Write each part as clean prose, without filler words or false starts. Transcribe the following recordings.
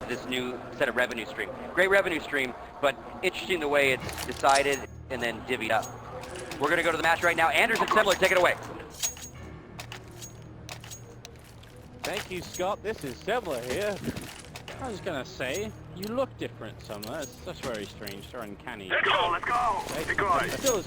this new set of revenue stream. Great revenue stream, but interesting the way it's decided and then divvied up. We're going to go to the match right now. Anders and Semmler, take it away. Thank you, Scott. This is Semmler here. I was gonna say, you look different, Semmler. That's very strange, so uncanny. Let's go, let's go! Hey guys! He's still as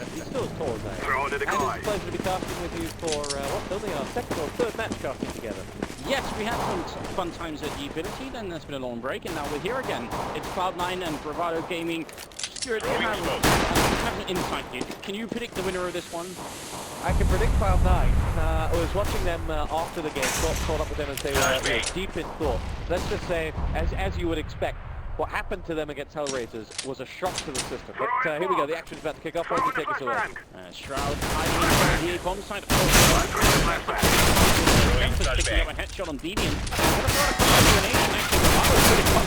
tall as I am. Throw it to the And guy. it's a pleasure to be casting with you for, only our second or third match casting together. Yes, we had some fun times at Ubility, then there's been a long break, and now we're here again. It's Cloud9 and Bravado Gaming. Stuart, you have an insight here. Can you predict the winner of this one? I can predict Cloud9. I was watching them after the game, caught up with them as they were deep in thought. Let's just say, as you would expect, what happened to them against Hellraisers was a shock to the system. But here we go, the action's about to kick off. Why don't you take us away? Shroud hiding in the bomb side. Picking up a headshot on Deviant.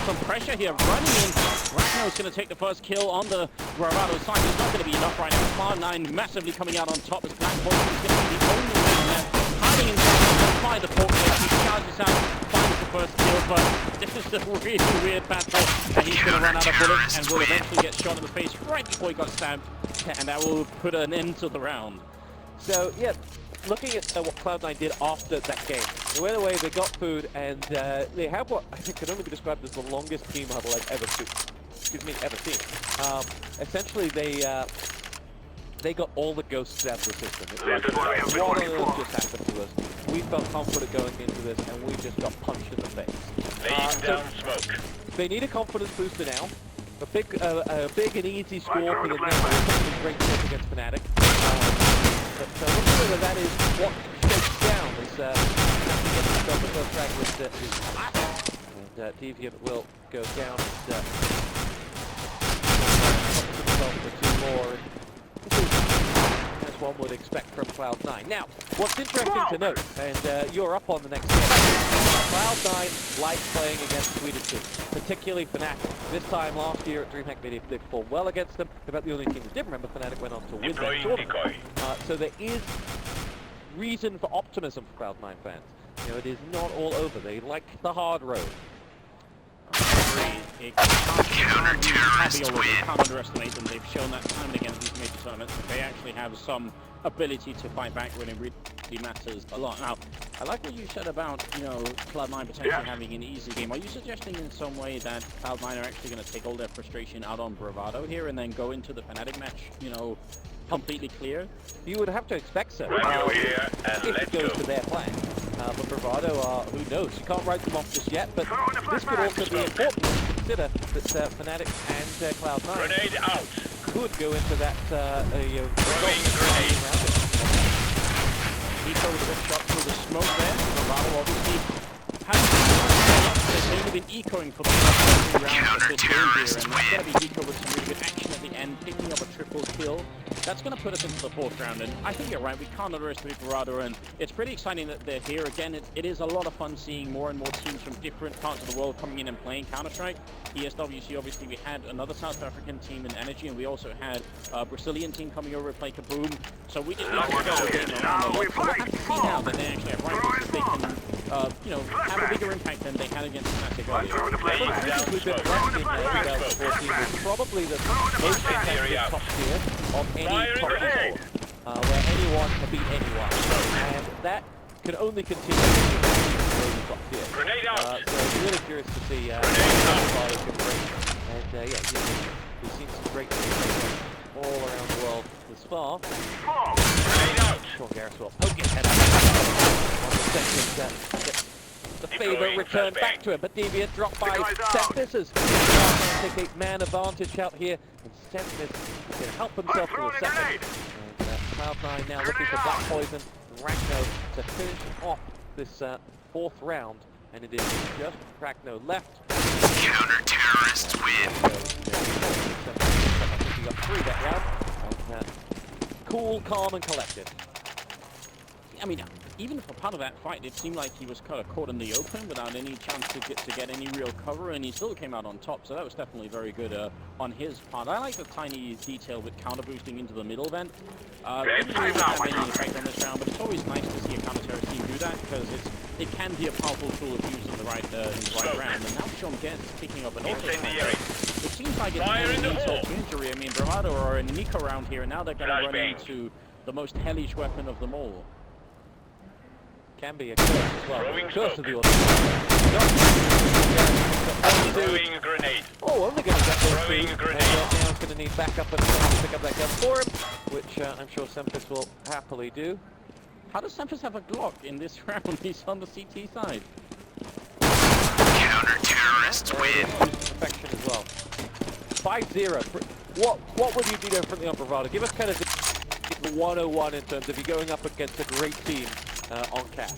Some pressure here, running in. Ragno's going to take the first kill on the Bravado side. It's not going to be enough right now. Cloud9 massively coming out on top as Black Bolt is going to be the only one there. Hiding inside, by the port there. He charges out, finds the first kill, but this is a really weird battle. And he's going to run out of bullets and will eventually get shot in the face right before he got stabbed. And that will put an end to the round. So, yeah, looking at what Cloud9 did after that game, they went away, they got food, and they have what I think can only be described as the longest team huddle I've ever seen. Essentially, they got all the ghosts out of the system. It was what on earth just happened to us? We felt confident going into this, and we just got punched in the face. Smoke. They need a confidence booster now. A big and easy score for the next great chance against Fnatic. But whether that is what shakes down is the first fragment and Deviant will go down and for two more. This is as one would expect from Cloud9. Now, what's interesting to note, and you're up on the next game, Cloud9 likes playing against Swedish teams, particularly Fnatic. This time last year at Dreamhack they performed well against them. About the only team that did remember Fnatic went on to win that tournament. So there is reason for optimism for Cloud9 fans. You know, it is not all over. They like the hard road. It can't underestimate them. They've shown that time and again in these major tournaments that they actually have some ability to fight back when it really matters a lot. Now, I like what you said about, Cloud9 potentially having an easy game. Are you suggesting in some way that Cloud9 are actually going to take all their frustration out on Bravado here and then go into the Fnatic match, completely clear? You would have to expect so. If it goes to their plan. But Bravado, who knows? You can't write them off just yet, but this could also be important to consider that Fnatic and Cloud9 Grenade out. could go into that grenade. Eco with a good shot through the smoke there. Bravado obviously has only been ecoing for the first 3 rounds of this game here, and that's going to be eco with some really good action at the end, picking up a triple kill. That's going to put us into the 4th round, and I think you're right, we can't underestimate Bravado, and it's pretty exciting that they're here. Again, it is a lot of fun seeing more and more teams from different parts of the world coming in and playing Counter-Strike. ESWC, obviously, we had another South African team in Energy, and we also had a Brazilian team coming over to play Kaboom. So we just need to go again around the lot. So we'll have to see now that they actually have rifles that they can, have a bigger impact than they had against Fnatic earlier. We've been blessed in the 14 was probably the most competitive top tier of any top tier, where anyone can beat anyone, and that can only continue to be top tier. So I'm really curious to see how far they can bring. And we've seen some great things all around the world this far. Sure, Gareth will poke his head out. The favor returned back to him, but Deviant dropped by Sempis. Take a man advantage out here, and Sempis can help himself to a second. And Cloud9 now looking for Black Poison and Ragno to finish off this 4th round, and it is just Ragno left. Counter-terrorists win. I think he got 3 that round. And, cool, calm, and collected. I mean, even for part of that fight, it seemed like he was kind of caught in the open without any chance to get any real cover, and he still came out on top. So that was definitely very good on his part. I like the tiny detail with counter boosting into the middle vent. Didn't really have any effect on this round, but it's always nice to see a counter-terrorist team do that because it can be a powerful tool if used in the right round. And now Sean Guest is picking up an auto sniper. It seems like it's an insult to injury. I mean, Bravado are in Nico round here, and now they're going to run into the most hellish weapon of them all. Can be a curse as well. Curse of the auto. Throwing a grenade. Oh, only going to get those Throwing two. a grenade. And now he's going to need backup and someone to pick up that gun for him, which I'm sure Sempis will happily do. How does Sempis have a Glock in this round? He's on the CT side. Counter-terrorists win. Perfection as well. 5-0. What would you do differently on Bravado? Give us kind of the 101 in terms of you going up against a great team on Cash.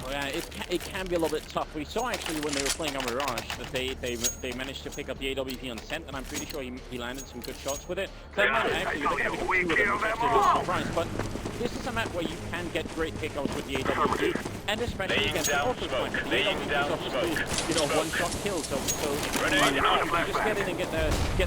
Oh, yeah, it can be a little bit tough. We saw actually when they were playing on Mirage that they managed to pick up the AWP on Scent, and I'm pretty sure he landed some good shots with it. So that might actually be surprise, but this is a map where you can get great pickups with the AWP, and especially against the auto sniper. The AWP is obviously, one-shot kill, so you just get in and get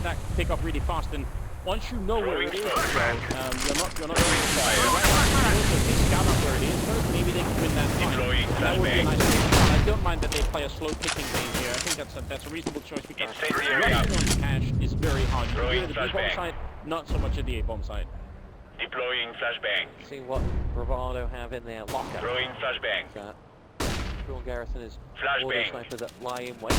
that pickup really fast, and once you know where it is, you're not going to scout out where it is first. Maybe they can win that fight. That would be a nice thing. I don't mind that they play a slow picking game here. I think that's a reasonable choice because running on Cash is very hard. You can do it at the B-bomb side, not so much at the A-bomb side. Deploying flashbang. See what Bravado have in their locker. Throwing flashbang. Sean Garrison is Flashbang. auto snipers that lie in wait.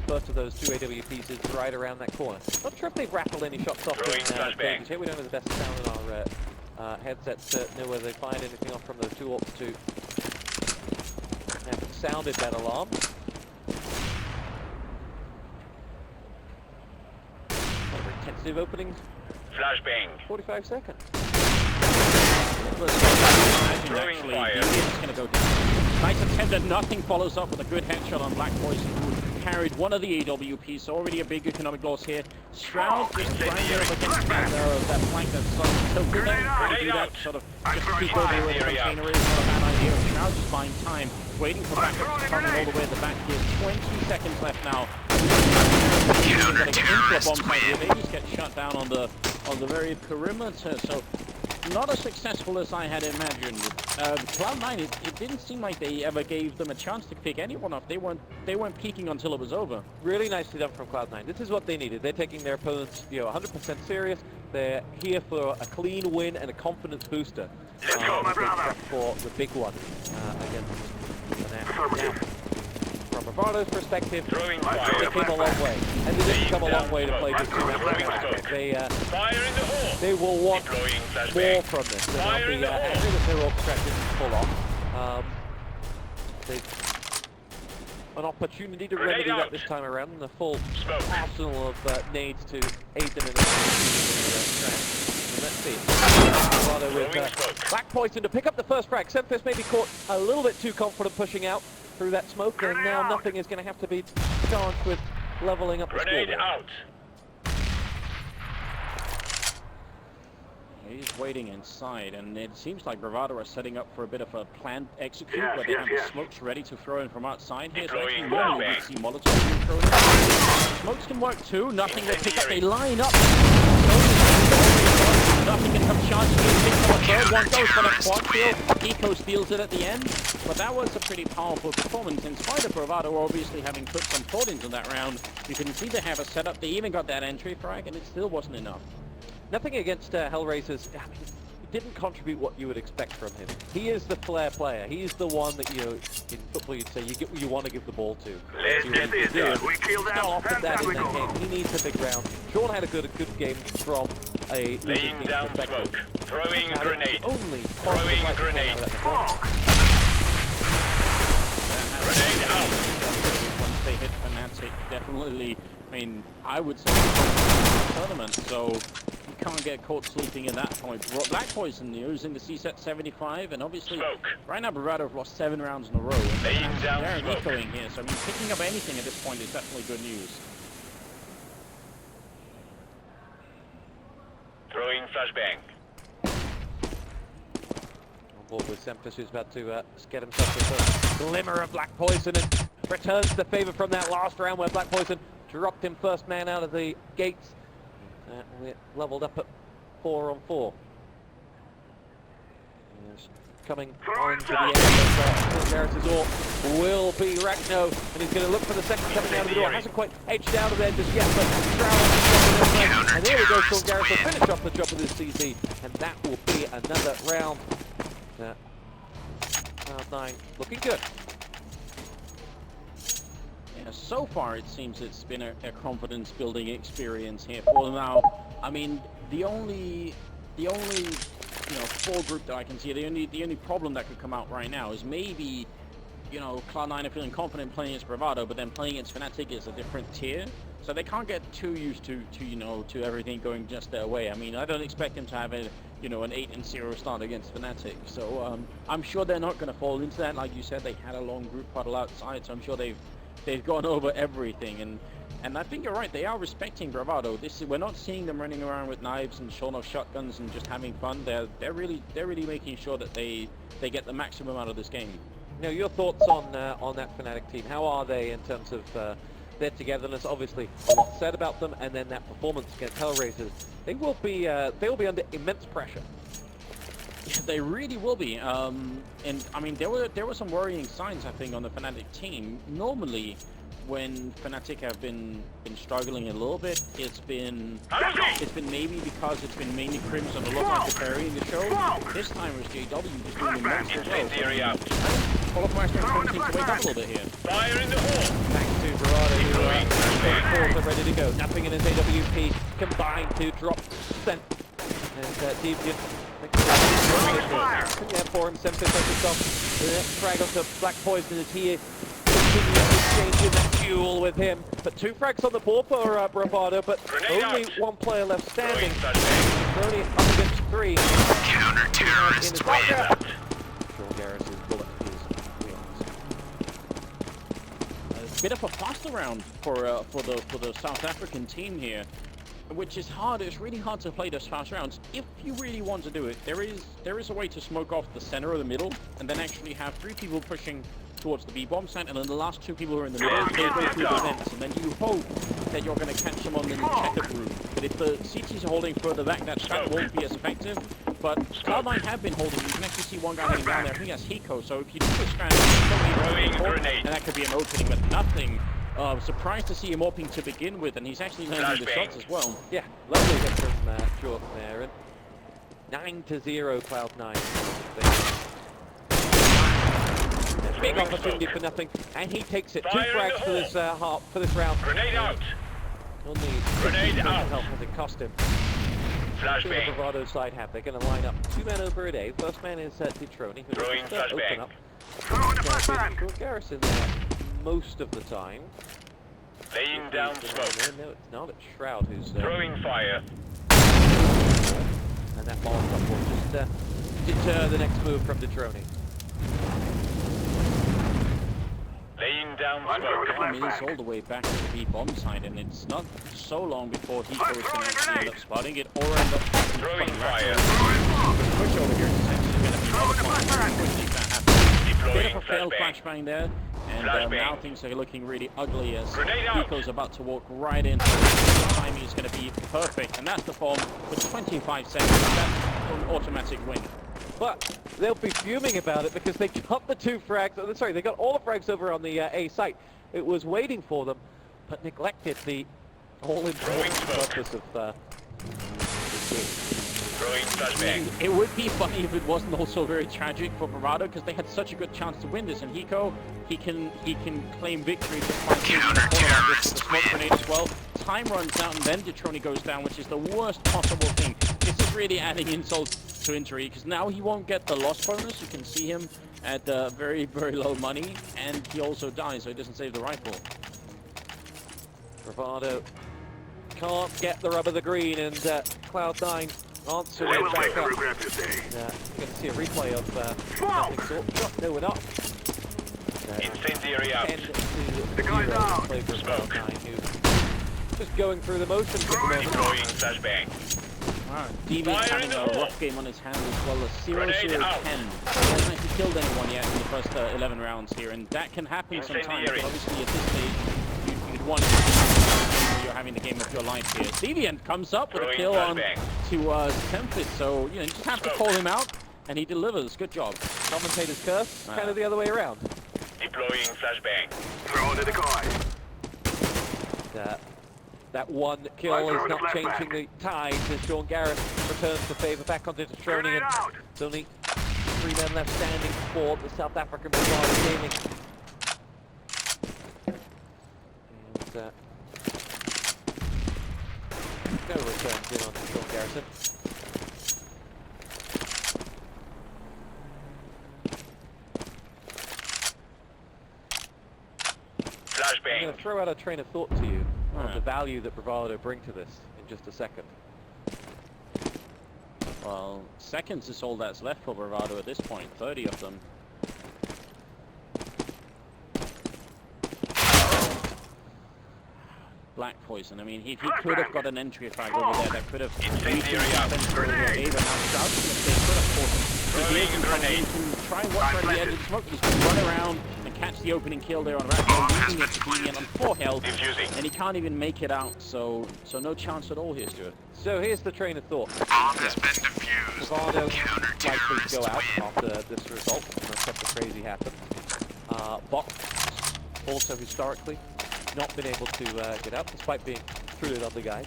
First of those two AWPs is right around that corner. Not sure if they've rattled any shots off in stages here. We don't have the best sound in our headsets to know whether they fired anything off from those two AWPs to have sounded that alarm. Intensive openings. Flashbang. 45 seconds. Actually, it's going to go down. Nice attempt at nothing, follows up with a good headshot on Black Poison, who carried one of the AWPs, so already a big economic loss here. Shroud just trying to up against that flank that's sort of so good at do that, sort of just peek over where the container is, not a bad idea. Shroud just buying time, waiting for backup to come all the way at the back here. 20 seconds left now. Into a bomb site here. They just get shut down on the very perimeter, so not as successful as I had imagined. Cloud9, it didn't seem like they ever gave them a chance to pick anyone up. They weren't peeking until it was over. Really nicely done from Cloud9. This is what they needed. They're taking their opponents, 100% serious. They're here for a clean win and a confidence booster. Let's go, my brother. For the big one against now. From Bravado's perspective, Throwing they fire. came a long way, and they didn't come a long way to play this two-round. Fire in the hole. They will want Deploying more flashbang. from this. They're Fire not in the the hole. angry that their orchestra didn't pull off. An opportunity to Grenade remedy out. that this time around, and the full Smoke. arsenal of nades to aid them in the and let's see. Bravado with Throwing smoke. Black Poison to pick up the first frag. Sempis maybe caught a little bit too confident pushing out through that smoke, and now nothing is going to have to be charged with leveling up the Grenade scoreboard. out. He's waiting inside, and it seems like Bravado are setting up for a bit of a planned execute where they have the smokes ready to throw in from outside here. So actually normally we'd see Molotovs being thrown in. Smokes can work too, nothing will pick up, they line up. Nothing can come charging in, picks up a third one, goes for the quad kill. Eco steals it at the end, but that was a pretty powerful performance. In spite of Bravado obviously having put some thought into that round, you can see they have a setup, they even got that entry frag, and it still wasn't enough. Nothing against Hellraiser's. He didn't contribute what you would expect from him. He is the flair player. He's the one that in football you'd say you want to give the ball to. Let's get this done. We killed Not often that in that game. He needs a big round. Sean had a good game from a Laying down perspective. smoke. Throwing grenade. Only Throwing grenade. Grenade out. Once they hit Fnatic, definitely, I mean, I would say it's a tournament, so you can't get caught sleeping at that point. Black Poison is in the C-set 75, and obviously, Smoke. right now Bravado have lost 7 rounds in a row. Laying down They're smoke. echoing here, so I mean, picking up anything at this point is definitely good news. Throwing flashbang. board with Sempus, who's about to get himself with a glimmer of Black Poison and returns the favor from that last round where Black Poison dropped him first man out of the gates. We're leveled up at 4-on-4. Coming on to the end of Garrett's AWP will be Ragno, and he's going to look for the second coming out of the door. Hasn't quite edged out of there just yet, but Shroud, and there we go. Sean Garrett will finish off the job with his CZ, and that will be another round. Cloud9 looking good. Yeah, so far it seems it's been a confidence building experience here for them now. I mean, the only full group that I can see, the only problem that could come out right now is maybe, Cloud9 are feeling confident playing against Bravado, but then playing against Fnatic is a different tier, so they can't get too used to everything going just their way. I mean, I don't expect them to have an 8-0 start against Fnatic, so I'm sure they're not going to fall into that. Like you said, they had a long group huddle outside, so I'm sure they've gone over everything, and I think you're right, they are respecting Bravado. We're not seeing them running around with knives and showing off shotguns and just having fun. They're really making sure that they get the maximum out of this game. Your thoughts on that Fnatic team? How are they in terms of their togetherness? Obviously, a lot said about them, and then that performance against Hellraisers. They will be under immense pressure. Yeah, they really will be. And I mean, there were some worrying signs, I think, on the Fnatic team. Normally, when Fnatic have been struggling a little bit, it's been maybe because it's been mainly Crimson or Lookout carrying the show. This time it was JW just doing immense well. Follow Flashbang trying to wake up a little bit here. Fire in the hole! Thanks to Bravado, who are ready to go. Nothing in his AWP, combined to drop Scent. And Deviant there for him. Sempus has himself the next frag onto Black Poison as he exchanging that duel with him. But 2 frags on the board for Bravado, but only 1 player left standing. Only up against 3. Counter-terrorists win. Sean Garrett's bullet is A bit of a faster round for the South African team here, which is hard. It's really hard to play those fast rounds. If you really want to do it, there is a way to smoke off the center or the middle, and then actually have 3 people pushing towards the B-bomb site, and then the last 2 people who are in the middle, they go through the vents, and then you hope that you're going to catch them on the checkered route. But if the CTs are holding further back, that won't be as effective. But Cloud9 have been holding. You can actually see one guy heading down there. I think that's Hiko. So if you do a strand, then that could be an opening, but nothing. Surprised to see him opening to begin with, and he's actually landing the shots as well. Yeah, lovely hit from Jordan there. And 9-0 Cloud9. Big opportunity for nothing, and he takes it. 2 frags for this round. Grenade out! Only Grenade out! Help has it cost him. The Bravado side have. They're going to line up 2 men over a day. First man is Detroni, who will open up. Garrison there most of the time. Laying down smoke. No, it's not. It's Shroud who's throwing fire. And that Molotov will just deter the next move from Detroni. Laying down smoke. I mean, it's all the way back to the B-bomb side, and it's not so long before Hiko is going to actually end up spotting it or end up throwing fire. The push over here is essentially going to be pushing that happens. Bit of a failed flashbang there, and now things are looking really ugly as Hiko's about to walk right in. The timing is going to be perfect, and that's the form for 25 seconds. That's an automatic win. But they'll be fuming about it because they got the 2 frags. Sorry, they got all the frags over on the A site. It was waiting for them, but neglected the all-important purpose of the game. It would be funny if it wasn't also very tragic for Bravado, because they had such a good chance to win this, and Hiko, he can claim victory just by shooting in the corner like this with the smoke grenade as well. Time runs out, and then Detroni goes down, which is the worst possible thing. This is really adding insult to injury, because now he won't get the loss bonus. You can see him at very, very low money, and he also dies, so he doesn't save the rifle. Bravado can't get the rub of the green, and Cloud9 answering back up. You're going to see a replay of nothing sort. No, we're not. Incendiary out. 10-0 play for Cloud9, who just going through the motions at the moment. Deploying flashbang. Deviant's Fire in having the a hole. rough game on his hands as well. A 0-0-10. Grenade out. He hasn't actually killed anyone yet in the first 11 rounds here, and that can happen sometimes. Incendiary. But obviously, at this stage, you'd want to where you're having the game of your life here. Deviant comes up with a Throwing kill on flashbang. to Tempest, so you just have to call him out, and he delivers. Good job. Commentator's curse, kind of the other way around. Deploying flashbang. Throw the decoy. That one kill is not changing the tide as Sean Garrett returns the favour back onto Detroning, and there's only 3 men left standing for the South African Bravado Gaming. And no returns in on Sean Garrison. I'm Flashbang. going to throw out a train of thought to you on the value that Bravado bring to this in just a second. Well, seconds is all that's left for Bravado at this point. 30 of them. Black Poison. I mean, he could have got an entry flag over there that could have Incendiary out. Grenade. Now Scout, they could have fought him. Throwing He can grenade. try and watch for the edge of the smoke. He's going to run around and catch the opening kill there on Raptor, leaving it to Deviant on 4 health. Defusing. And he can't even make it out, so no chance at all here, Stuart. So here's the train of thought. Bomb has been defused. Bravado likely Counter-terrorists to go out win. after this result, unless something crazy happens. Box also historically not been able to get out, despite being truly lovely guys.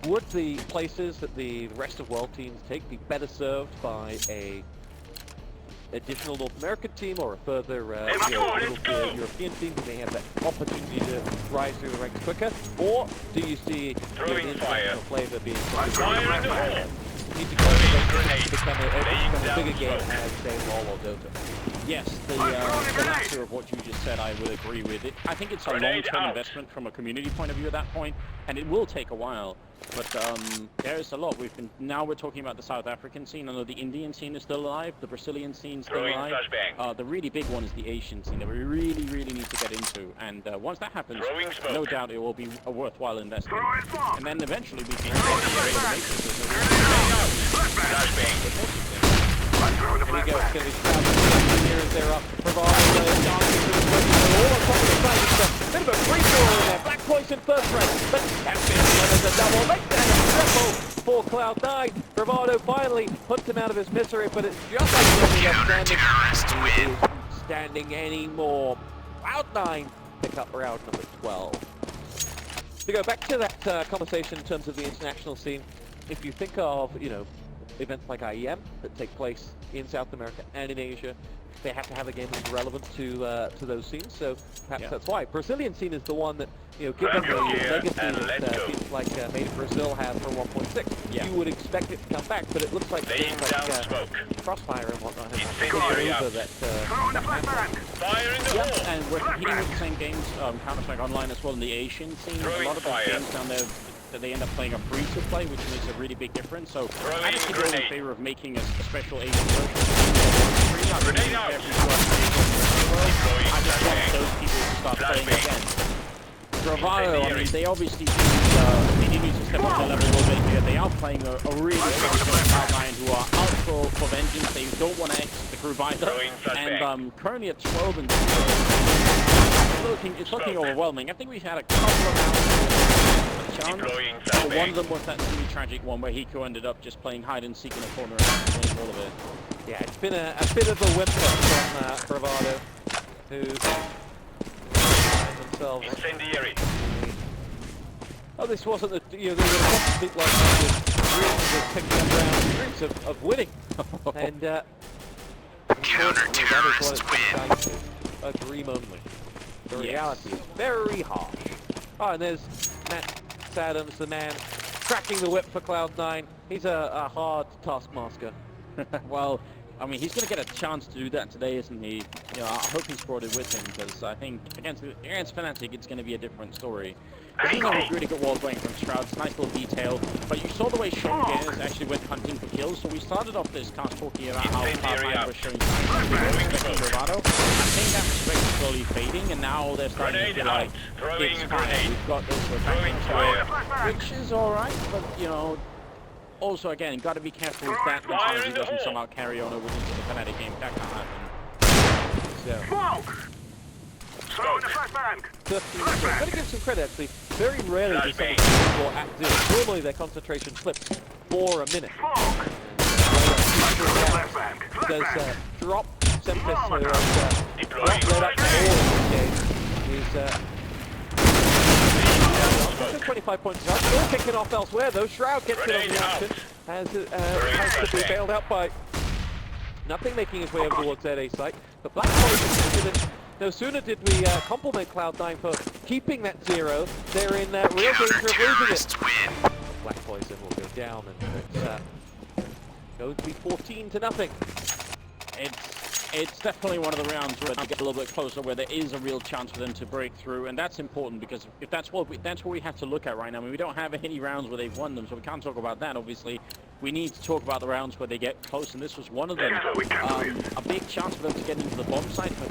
Would the places that the rest of world teams take be better served by a additional North American team or a further Let's go. European team who may have that opportunity to rise through the ranks quicker? Or do you see Throwing the fire. international flavor being Fire in the hole. need to cultivate grenade. to become a Laying down bigger game smoke. as, say, LoL or Dota? Yes, the latter of what you just said, I would agree with it. I think it's a Grenade long-term out. investment from a community point of view at that point, and it will take a while. But there's a lot. Now we're talking about the South African scene. I know the Indian scene is still alive, the Brazilian scene's still Throwing alive. flashbang. The really big one is the Asian scene that we really, really need to get into. And once that happens, Throwing smoke. no doubt it will be a worthwhile investment. Throwing bomb. And then eventually we can Flashbang. Throw the Here we go, it's flashbang. going to be Cloud9 here as they're up. Bravado dancing to the smoke. All on top of the side. It's a bit of a free-for-all in there. Black Poison first rank, but that's it. There's a double. Makes that a triple for Cloud9. Bravado finally puts him out of his misery, but it's just like he left standing. Counter-terrorists He win. isn't standing anymore. Cloud9 pick up round number 12. To go back to that conversation in terms of the international scene, if you think of, events like IEM that take place in South America and in Asia, they have to have a game that's relevant to those scenes, so perhaps that's why. Brazilian scene is the one that, given the Here, legacy and that let's go. teams like Made in Brazil have for 1.6, you would expect it to come back, but it looks like Laying things down like smoke. Crossfire and whatnot have Incendiary out. over that. Throw the flashbang. Fire in the Yeah, hole. and we're competing with the same games, Counter-Strike Online as well in the Asian scene. Throwing a lot of those fire. games down there, they end up playing a free-to-play, which makes a really big difference. So Throwing I actually go in grenade. favor of making a special Asian version. Grenade out. I just want flashbang. those people to start playing Flashbang. again. Bravado, I Incendiary. mean, they obviously they need to step up their level a little bit here. They are playing a really good Cloud9 who are out for vengeance. They don't want to exit the group either. Throwing flashbang. And currently at 12 and 0. It's looking overwhelming. I think we've had a couple of rounds of chance. Deploying But one flashbang. of them was that really tragic one where Hiko ended up just playing hide and seek in a corner and winning all of it. Yeah, it's been a bit of a whimper from Bravado, who find themselves. Incendiary. Oh, this wasn't the, they were complete like dreams of picking up rounds, dreams of winning, and unfortunately, that is what it's been down to, a dream only. The reality is very harsh. Oh, and there's Matt Adams, the man cracking the whip for Cloud9. He's a hard taskmaster. Well, I mean, he's going to get a chance to do that today, isn't he? I hope he's brought it with him, because I think against Fnatic, it's going to be a different story. This is a really good wall going from Shrouds, nice little detail, but you saw the way Sean Garrett actually went hunting for kills, so we started off this cast talking about how Cloud9 was showing signs of respecting Bravado. I think that respect is slowly fading, and now they're starting to Grenade feel like, out. Throwing it's fine, grenade. we've got this, we're Throwing attacking, fire. which is alright, but, also, again, got to be careful with that mentality doesn't somehow carry on over into the Fnatic game. That can't happen. So, Smoke! Throw in the flashbang! 13. I'm going to give some credit, actually. Very rarely do someone score at 0. Normally their concentration slips for a minute. Smoke! Flashbang! Does Flashbang! drop Tempest, who has not led up to all of this game. He's 25 points up. Still kicking off elsewhere, though. Shroud gets it on the action. Has to be bailed out by nothing, making his way over towards that A site. But Black Poison, no sooner did we compliment Cloud9 for keeping that 0, they're in real danger of losing it. Black Poison will go down, and it's going to be 14-0. It's definitely one of the rounds where they get a little bit closer, where there is a real chance for them to break through, and that's important because if that's what we have to look at right now. I mean, we don't have any rounds where they've won them, so we can't talk about that. Obviously, we need to talk about the rounds where they get close, and this was one of them. A big chance for them to get into the bomb site, but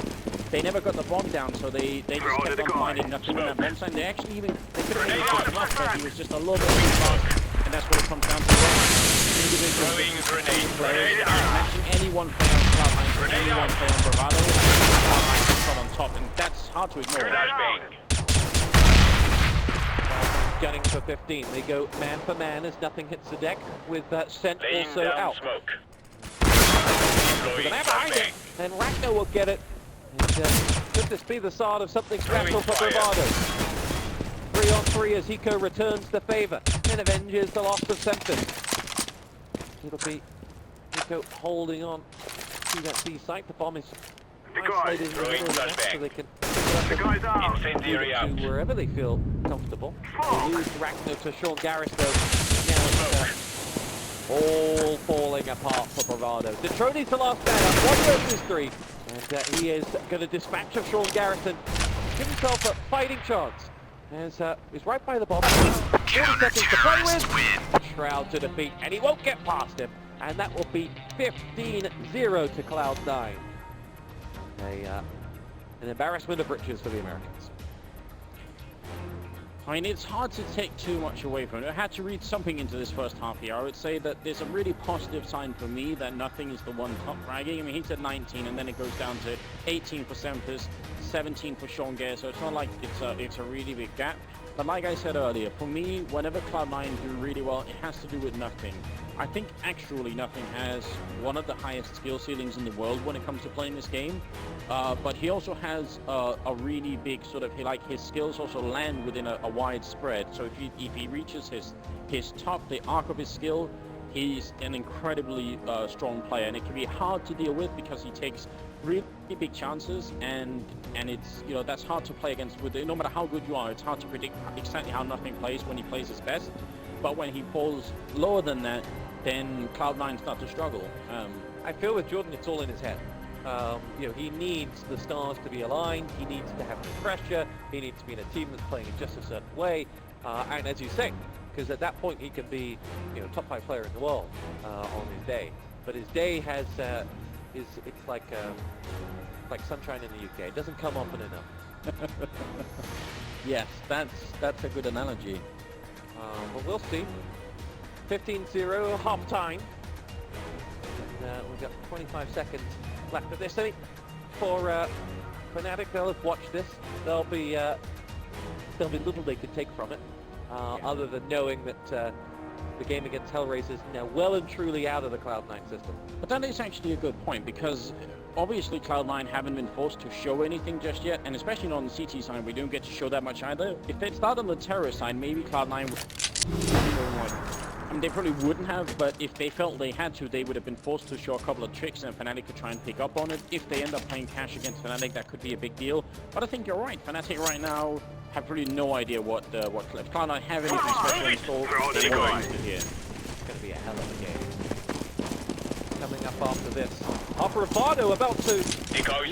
they never got the bomb down, so they just kept on finding nothing in that bomb site. They could have made it quick enough, but he was just a little bit too fast, and that's what it comes down to. Throwing grenade. Matching anyone playing on Cloud9 or anyone playing on Bravado, Cloud9 is on top, and that's hard to ignore. Gunning for 15. They go man for man as nothing hits the deck, with Scent also out. Smoke. The man behind it, and Ragnar will get it. And could this be the start of something special for Bravado? 3-on-3 as Hiko returns the favor and avenges the loss of Tempest. It'll be Hiko holding on to that B site. The bomb is isolated in the middle of the map, so they can pick it up and Incendiary out. to wherever they feel comfortable. They lose Ragnar to Sean Garris, though. Now it's all falling apart for Bravado. Detroni's the last man up, 1 versus 3. And he is going to dispatch of Sean Garrison. Give himself a fighting chance. As he's right by the bomb. 40 seconds to play with. Shroud to defeat, and he won't get past him. And that will be 15-0 to Cloud9. An embarrassment of riches for the Americans. I mean, it's hard to take too much away from it. I had to read something into this first half here. I would say that there's a really positive sign for me that nothing is the one top fragging. I mean, he's at 19, and then it goes down to 18 for Sempers, 17 for Sean Gare, so it's not like it's a really big gap. But like I said earlier, for me, whenever Cloud9 do really well, it has to do with nothing. I think actually nothing has one of the highest skill ceilings in the world when it comes to playing this game. But he also has a really big sort of, his skills also land within a wide spread. So if he reaches his top, the arc of his skill, he's an incredibly strong player, and it can be hard to deal with because he takes really big chances, and it's, that's hard to play against. No matter how good you are, it's hard to predict exactly how nothing plays when he plays his best. But when he falls lower than that, then Cloud9 start to struggle. I feel with Jordan, it's all in his head. He needs the stars to be aligned. He needs to have the pressure. He needs to be in a team that's playing in just a certain way. And as you say, because at that point he can be, top 5 player in the world on his day. But his day has, it's like sunshine in the UK. It doesn't come often enough. Yes, that's a good analogy. But we'll see. 15-0, half time. And we've got 25 seconds left of this. I think for Fnatic, they'll have watched this. There'll be little they could take from it, other than knowing that the game against Hellraiser is now well and truly out of the Cloud9 system. But that is actually a good point, because obviously Cloud9 haven't been forced to show anything just yet, and especially not on the CT side, we don't get to show that much either. If they'd started on the terror side, maybe Cloud9 would... I mean, they probably wouldn't have, but if they felt they had to, they would have been forced to show a couple of tricks, and Fnatic could try and pick up on it. If they end up playing cash against Fnatic, that could be a big deal. But I think you're right. Fnatic right now have really no idea what Cloud9 have anything special in store. They won't use it here. It's going to be a hell of a game. Coming up after this, Bravado about to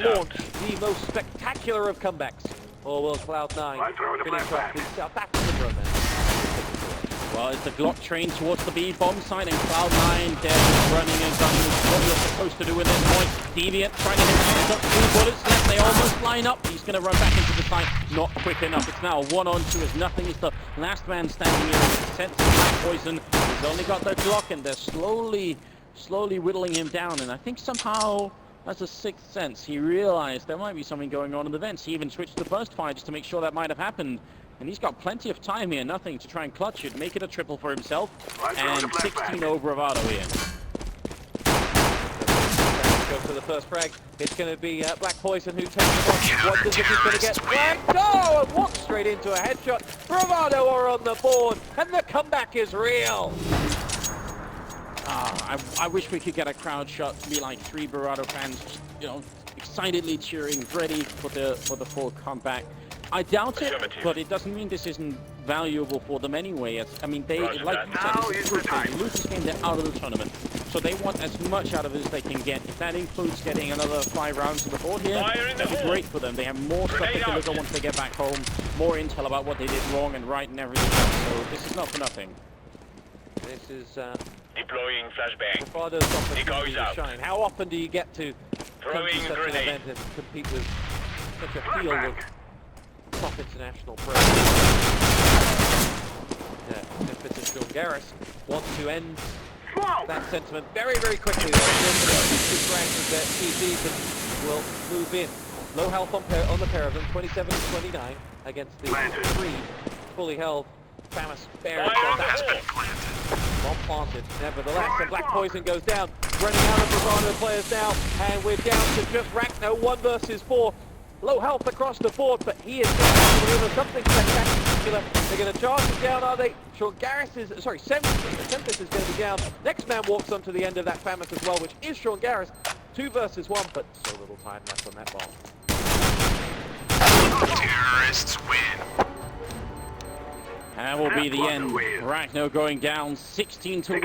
launch the most spectacular of comebacks. Or will Cloud9 finish off the South African romance? Well, it's the Glock train towards the B bomb site, and Cloud9, they're just running and gunning what you're supposed to do at this point. Deviant trying to hit hands up, 2 bullets left, they almost line up. He's going to run back into the site, not quick enough. It's now 1-on-2 as nothing is the last man standing here. Sets Black Poison He's only got the Glock, and they're slowly whittling him down. And I think somehow, that's a sixth sense. He realized there might be something going on in the vents. He even switched to burst fire just to make sure that might have happened. And he's got plenty of time here, nothing to try and clutch it, make it a triple for himself. And 16-0 Bravado here. Go for the first frag. It's going to be Black Poison who takes him on. Wonders if he's going to get fragged. Oh, and walks straight into a headshot. Bravado are on the board, and the comeback is real. I wish we could get a crowd shot to be like 3 Bravado fans, you know, excitedly cheering, ready for the full comeback. I doubt it, but it doesn't mean this isn't valuable for them anyway. I mean, they, like you said, this is a group game. Lose this game, they're out of the tournament. So they want as much out of it as they can get. If that includes getting another 5 rounds on the board here, that'd be great for them. They have more stuff they can look at once they get back home, more intel about what they did wrong and right and everything else. So this is not for nothing. This is Deploying flashbang. Bravado's opportunity to shine. How often do you get to come to such an event and compete with such a field of top international pros? Memphis and Garris want to end that sentiment very, very quickly. Two ranks of their PCs and will move in. Low health on the pair of them, 27 and 29 against the 3 fully held Famous Bears. Bomb planted, nevertheless, and Black Poison goes down. Running out of Bravado players now, and we're down to just Rachno, 1 versus 4. Low health across the board, but he is going to deliver something spectacular. They're going to charge him down, are they? Sean Garris is, sorry, Sempis is going to be down. Next man walks onto the end of that Famous as well, which is Sean Garris. 2 versus 1, but so little time left on that bomb. Terrorists win. That will be the end. Rachno going down 16-1.